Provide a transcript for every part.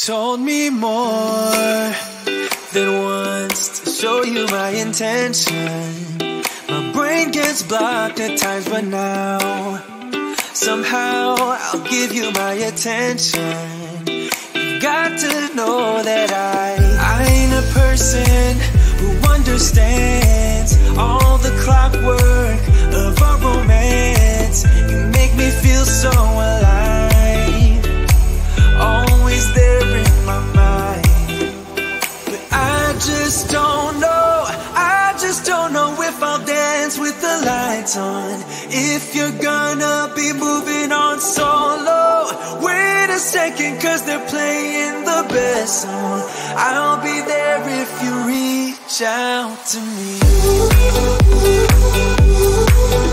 told me more than once to show you my intention. My brain gets blocked at times, but now somehow I'll give you my attention. You got to know that I ain't a person who understands all the clockwork of our romance. You make me feel so alive, always there in my mind. But I just don't know, I just don't know if I'll dance with the lights on. If you're gonna be moving on solo, wait a second, cause they're playing the best song. I'll be there if you reach out to me.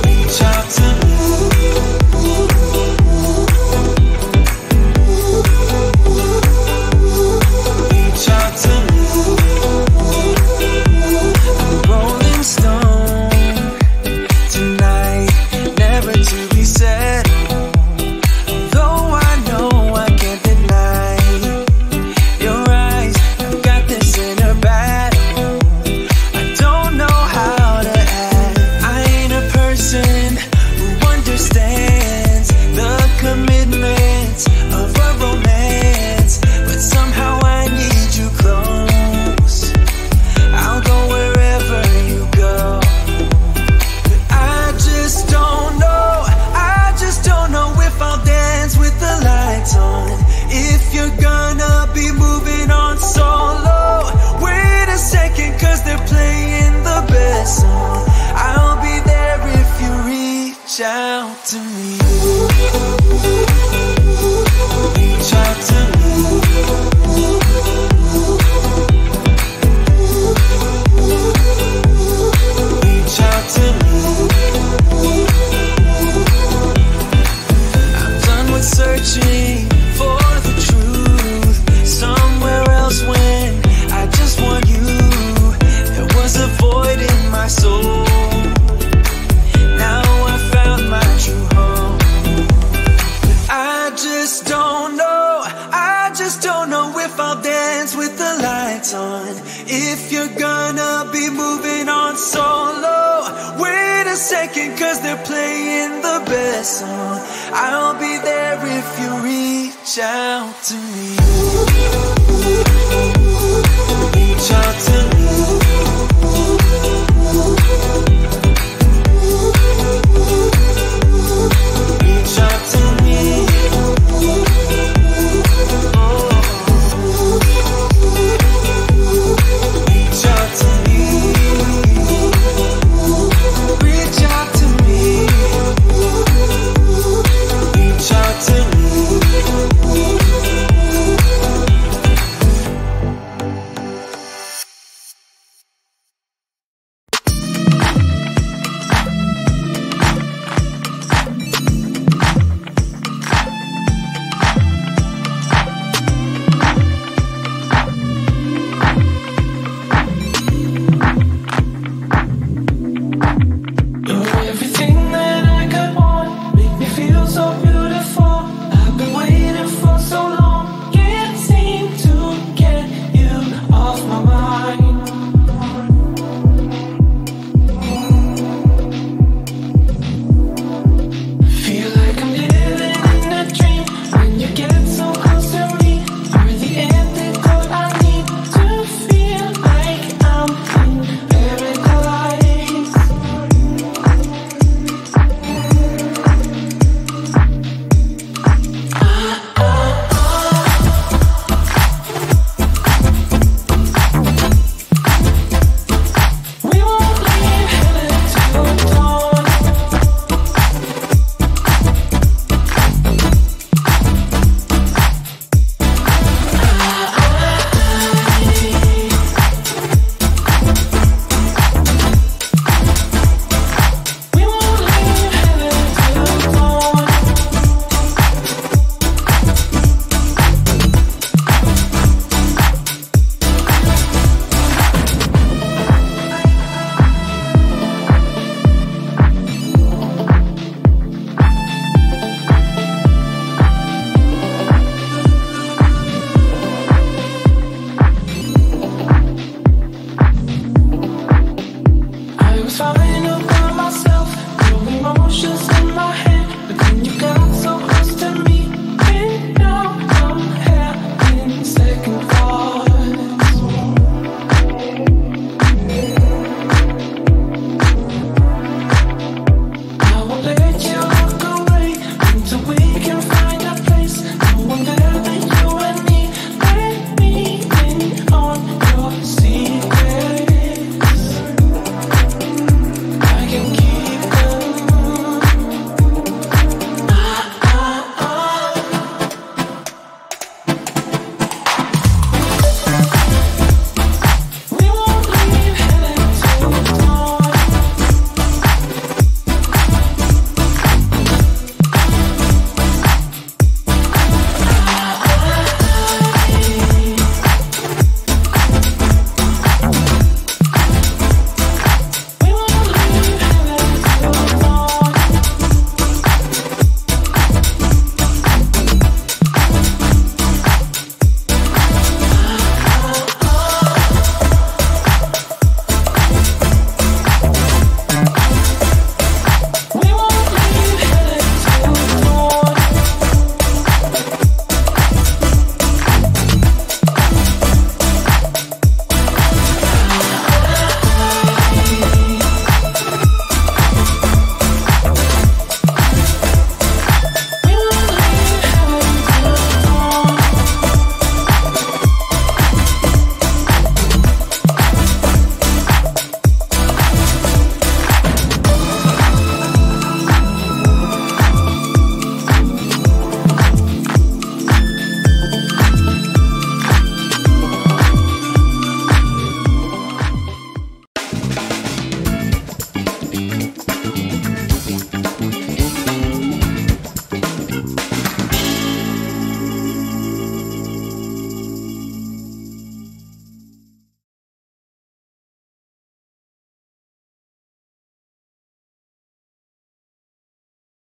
Reach out to me. Reach out to me. I'm a rolling stone tonight, never to be settled. Though I know I can't deny your eyes, I've got this inner battle. I don't know how to act. I ain't a person who understands the commitments of a romance, but somehow I need you close. I'll go wherever you go. But I just don't know, I just don't know if I'll dance with the lights on. If you're gonna be moving on solo, wait a second, cause they're playing the best song. I'll be there if you reach out to me. Reach out to me. Reach out to me. I'm done with searching for the truth somewhere else when I just want you. There was a void in my soul. Now I found my true home. But I just don't know, I just don't know if I'll dance with the lights on. If you're gonna be moving on solo, wait a second, cause they're playing the best song. I'll be there if you reach out to me. Reach out to me. Reach out to me. Reach out to me. Reach out to me. Reach out to me. She'll